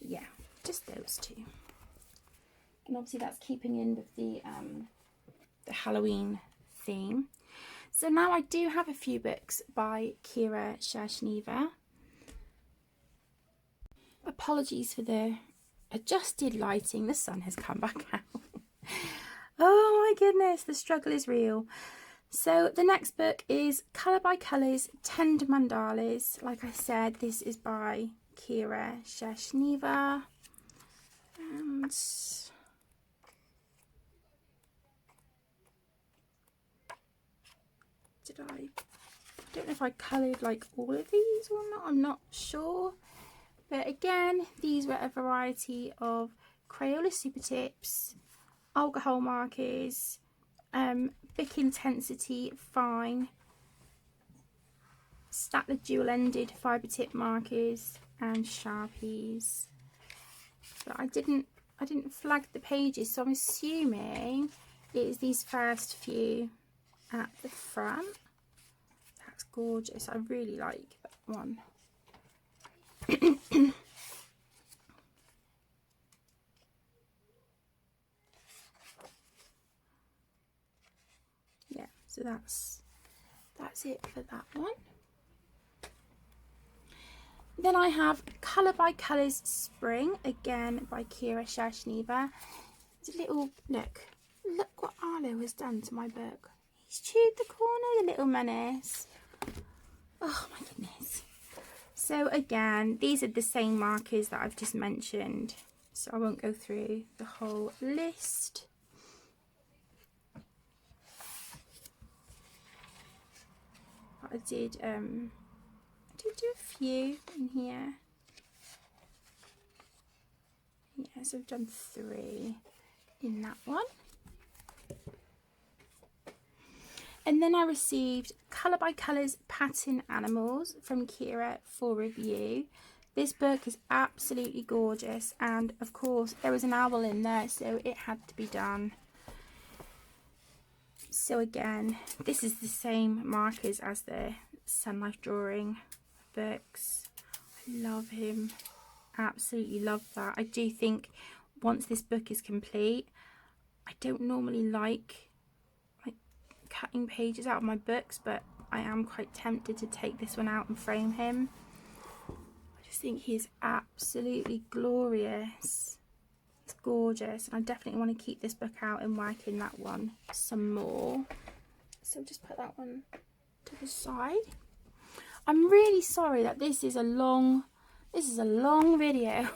Yeah, just those two. And obviously that's keeping in with the Halloween theme. So now I do have a few books by Kira Sheshneva. Apologies for the adjusted lighting. The sun has come back out. Oh my goodness, the struggle is real. So the next book is Colour by Colours, Tender Mandalas. Like I said, this is by Kira Sheshneva. And I don't know if I coloured like all of these or not, I'm not sure. But again, these were a variety of Crayola Super Tips, alcohol markers, Bic Intensity Fine, Statler dual ended fibre tip markers, and Sharpies. But I didn't flag the pages, so I'm assuming it is these first few at the front. That's gorgeous. I really like that one. Yeah, so that's it for that one. Then I have Colour by Colours Spring, again by Kira Shershneva. It's a little, look what Arlo has done to my book. He's chewed the corner, the little menace. Oh my goodness. So again, these are the same markers that I've just mentioned, so I won't go through the whole list. But I did do a few in here. Yeah, so I've done 3 in that one. And then I received Colour by Colours Pattern Animals from Kira for review. This book is absolutely gorgeous, and of course there was an owl in there, so it had to be done. So again, this is the same markers as the Sun Life Drawing books. I love him, absolutely love that. I do think once this book is complete, I don't normally like cutting pages out of my books, but I am quite tempted to take this one out and frame him. I just think he is absolutely glorious. It's gorgeous, and I definitely want to keep this book out and work in that one some more. So just put that one to the side. I'm really sorry that this is a long video.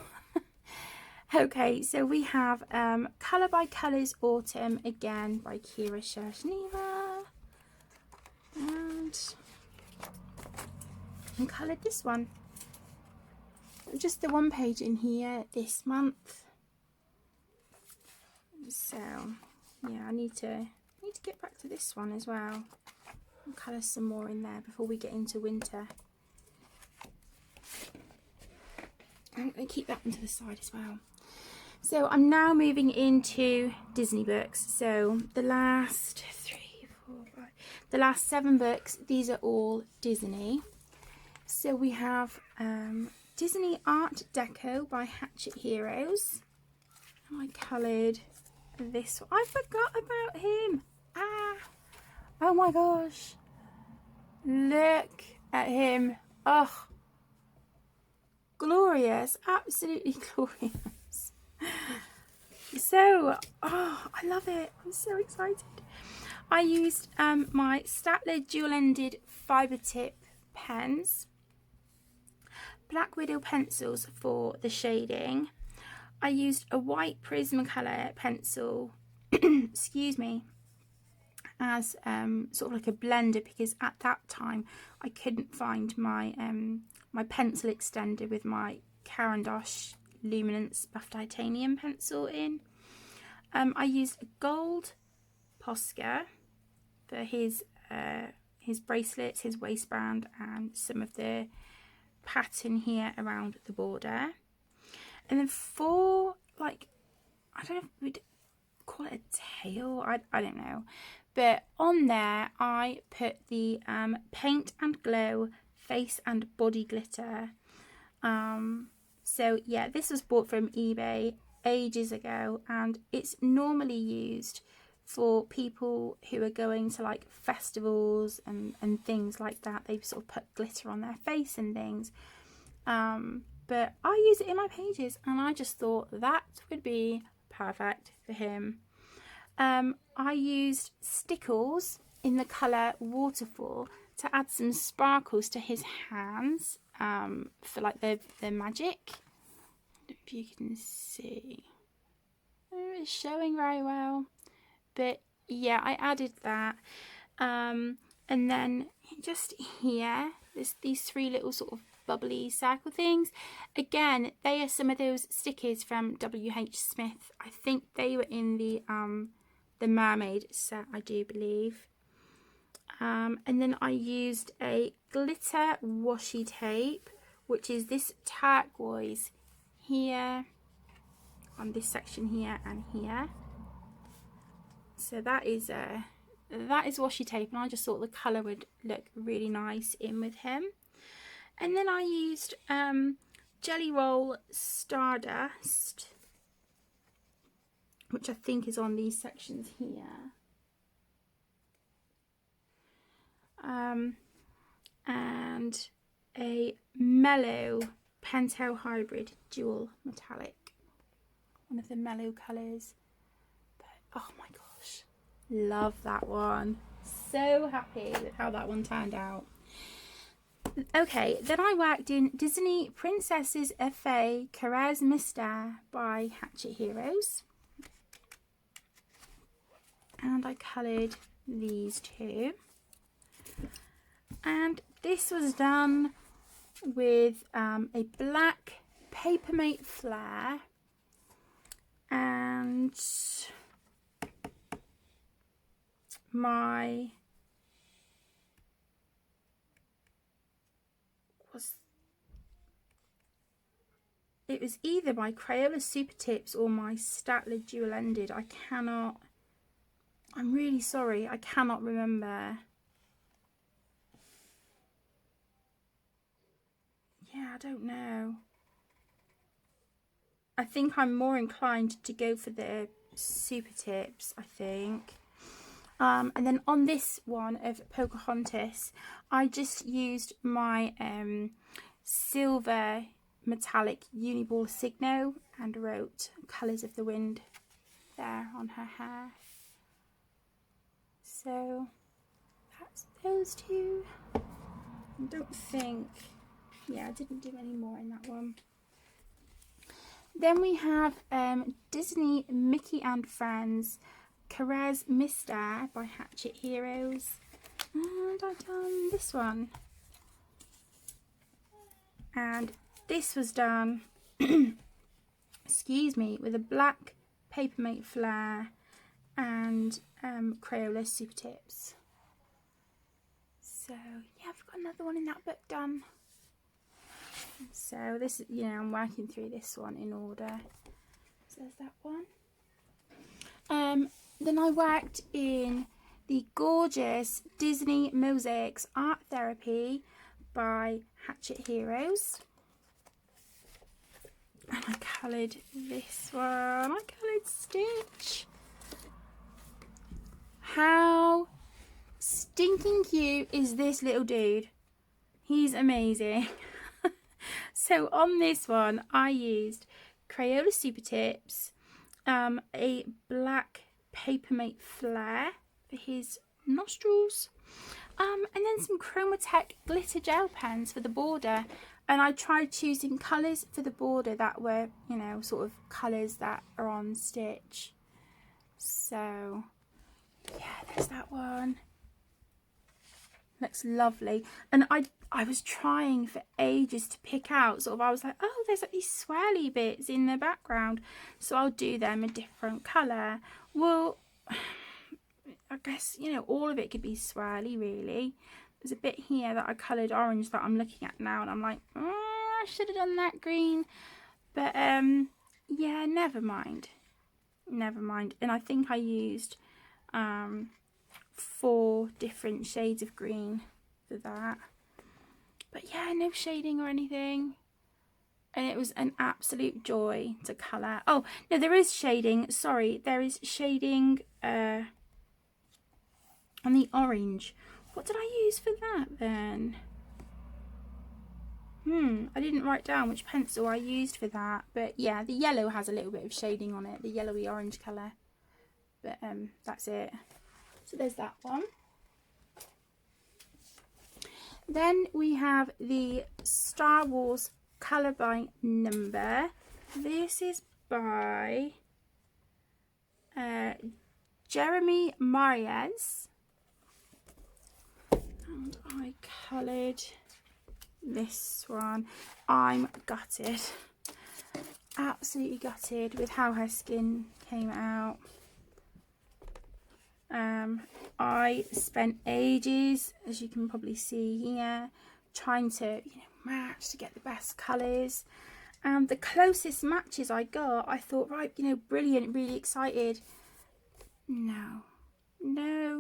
Okay, so we have Colour by Colours Autumn, again by Kira Shershneva, and I coloured this one. Just the one page in here this month. So yeah, I need to get back to this one as well and colour some more in there before we get into winter. I'm going to keep that one to the side as well. So I'm now moving into Disney books. So the last 7 books, these are all Disney. So we have Disney Art Deco by Hatchet Heroes. And I coloured this one. I forgot about him. Oh my gosh. Look at him. Oh, glorious. Absolutely glorious. So, oh, I love it. I'm so excited. I used my Statler dual-ended fibre tip pens, Black Widow pencils for the shading. I used a white Prismacolor pencil, excuse me, as sort of like a blender, because at that time I couldn't find my my pencil extender with my Caran d'Ache Luminance Buff Titanium pencil in. I used a gold Posca for his bracelets, his waistband, and some of the pattern here around the border. And then for, like, I don't know if we'd call it a tail, I don't know, but on there I put the Paint and Glow face and body glitter. So yeah, this was bought from eBay ages ago, and it's normally used for people who are going to like festivals and things like that. They sort of put glitter on their face and things. But I use it in my pages, and I just thought that would be perfect for him. I used Stickles in the colour Waterfall to add some sparkles to his hands, for like the magic. I don't know if you can see. It's showing very well. But yeah, I added that. And then just here, there's these three little sort of bubbly circle things. Again, they are some of those stickers from WH Smith. I think they were in the mermaid set, I do believe. And then I used a glitter washi tape, which is this turquoise here, on this section here and here. So that is washi tape, and I just thought the colour would look really nice in with him. And then I used Jelly Roll Stardust, which I think is on these sections here. And a Mellow Pentel Hybrid Dual Metallic. One of the mellow colours. But oh my gosh, love that one. So happy with how that one turned out. Okay, then I worked in Disney Princesses Effet Carrez Mystère by Hatchet Heroes. And I coloured these two. And this was done with a black Papermate flare and it was either my Crayola Super Tips or my Statler Dual Ended. I'm really sorry, I cannot remember. Yeah, I don't know. I think I'm more inclined to go for the Super Tips, I think. And then on this one of Pocahontas, I just used my silver metallic Uniball Signo and wrote Colours of the Wind there on her hair. So that's those two. I don't think, yeah, I didn't do any more in that one. Then we have Disney Mickey and Friends Carrez Mystère by Hatchet Heroes, and I've done this one, and this was done excuse me, with a black Papermate flare and Crayola Super Tips. So yeah, I've got another one in that book done. So this is, you know, I'm working through this one in order. So there's that one. Then I worked in the gorgeous Disney Mosaics Art Therapy by Hatchet Heroes. And I coloured this one. I coloured Stitch. How stinking cute is this little dude? He's amazing. So on this one, I used Crayola Super Tips, a black Papermate flare for his nostrils, and then some Chromatech glitter gel pens for the border. And I tried choosing colours for the border that were, you know, sort of colours that are on Stitch. So yeah, there's that one. Looks lovely. And I was trying for ages to pick out, sort of, I was like, oh, there's like these swirly bits in the background, so I'll do them a different colour. Well, I guess, you know, all of it could be swirly, really. There's a bit here that I coloured orange that I'm looking at now, and I'm like, I should have done that green. But yeah, never mind. Never mind. And I think I used 4 different shades of green for that. But yeah, no shading or anything. And it was an absolute joy to colour. Oh, no, there is shading. Sorry, there is shading on the orange. What did I use for that then? I didn't write down which pencil I used for that. But yeah, the yellow has a little bit of shading on it. The yellowy orange colour. But that's it. So there's that one. Then we have the Star Wars Colour by Number. This is by Jeremy Mariez. And I coloured this one. I'm gutted, absolutely gutted with how her skin came out. I spent ages, as you can probably see here, trying to match to get the best colours, and the closest matches I got, I thought, right, brilliant, really excited. No,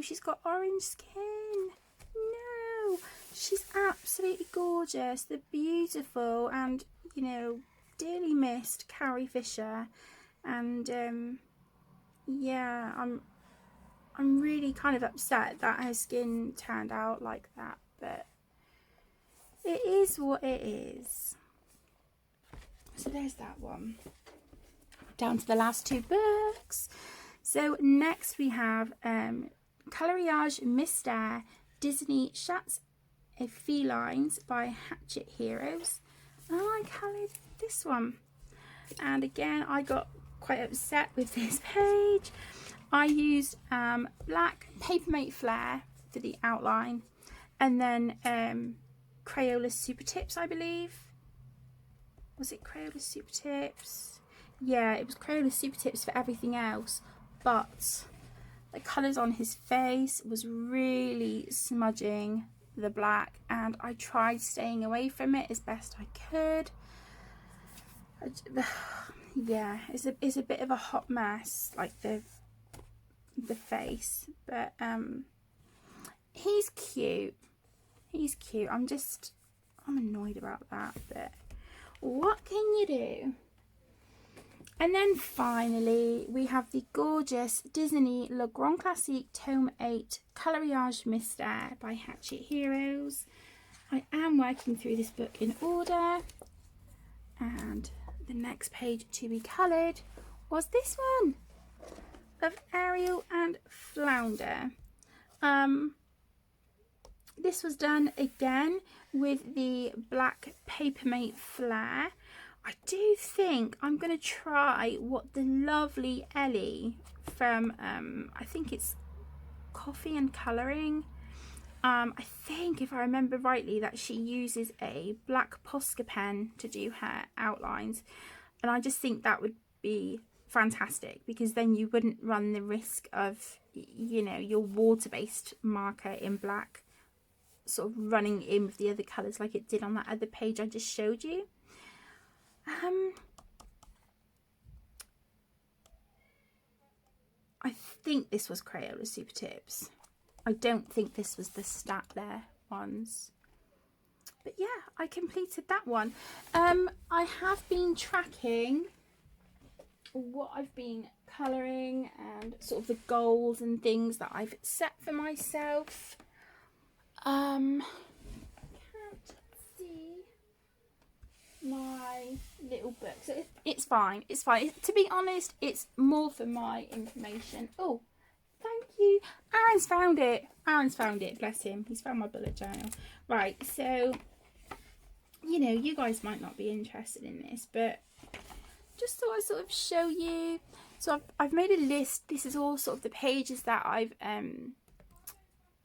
she's got orange skin. No, she's absolutely gorgeous. The beautiful and dearly missed Carrie Fisher, and yeah, I'm really kind of upset that her skin turned out like that, but it is what it is. So there's that one. Down to the last two books. So next we have Coloriage Mystère Disney Chats et Felines by Hatchet Heroes. And I coloured this one. And again, I got quite upset with this page. I used black Papermate Flare for the outline, and then Crayola Super Tips, I believe. Was it Crayola Super Tips? Yeah, it was Crayola Super Tips for everything else, but the colours on his face was really smudging the black, and I tried staying away from it as best I could. Yeah, it's a bit of a hot mess, like the face, but he's cute. I'm annoyed about that, but what can you do? And then finally we have the gorgeous Disney Le Grand Classique Tome 8 Coloriage Mystère by Hatchet Heroes. I am working through this book in order, and the next page to be coloured was this one of Ariel and Flounder. This was done again with the black Papermate Flare. I do think I'm going to try what the lovely Ellie from, I think it's Coffee and Colouring. I think, if I remember rightly, that she uses a black Posca pen to do her outlines. And I just think that would be fantastic, because then you wouldn't run the risk of, your water-based marker in black sort of running in with the other colours like it did on that other page I just showed you. I think this was Crayola Super Tips. I don't think this was the Statler ones. But yeah, I completed that one. I have been tracking what I've been colouring and sort of the goals and things that I've set for myself. Can't see my little book, so it's fine. It's fine. To be honest, it's more for my information. Oh, thank you. Aaron's found it. Bless him. He's found my bullet journal. Right, so you guys might not be interested in this, but just thought I'd sort of show you. So I've made a list. This is all sort of the pages that I've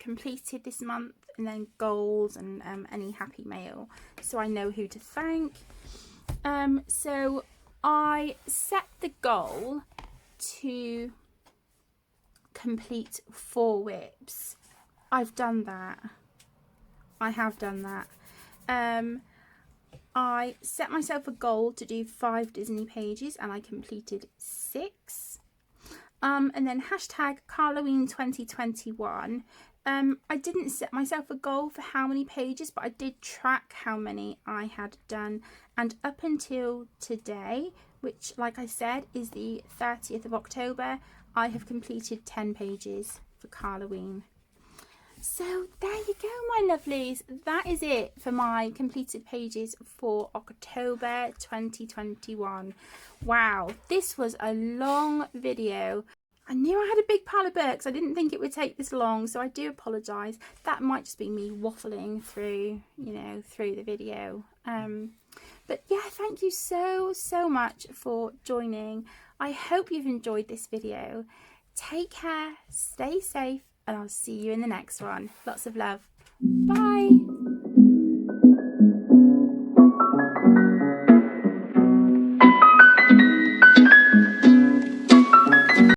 completed this month, and then goals and any happy mail, so I know who to thank. So I set the goal to complete 4 whips. I've done that. I have done that. I set myself a goal to do 5 Disney pages, and I completed 6. And then hashtag Halloween 2021. I didn't set myself a goal for how many pages, but I did track how many I had done. And up until today, which, like I said, is the 30th of October, I have completed 10 pages for Halloween. So there you go, my lovelies. That is it for my completed pages for October 2021. Wow, this was a long video. I knew I had a big pile of books. I didn't think it would take this long, so I do apologise. That might just be me waffling through, through the video. But yeah, thank you so much for joining. I hope you've enjoyed this video. Take care, stay safe, and I'll see you in the next one. Lots of love. Bye.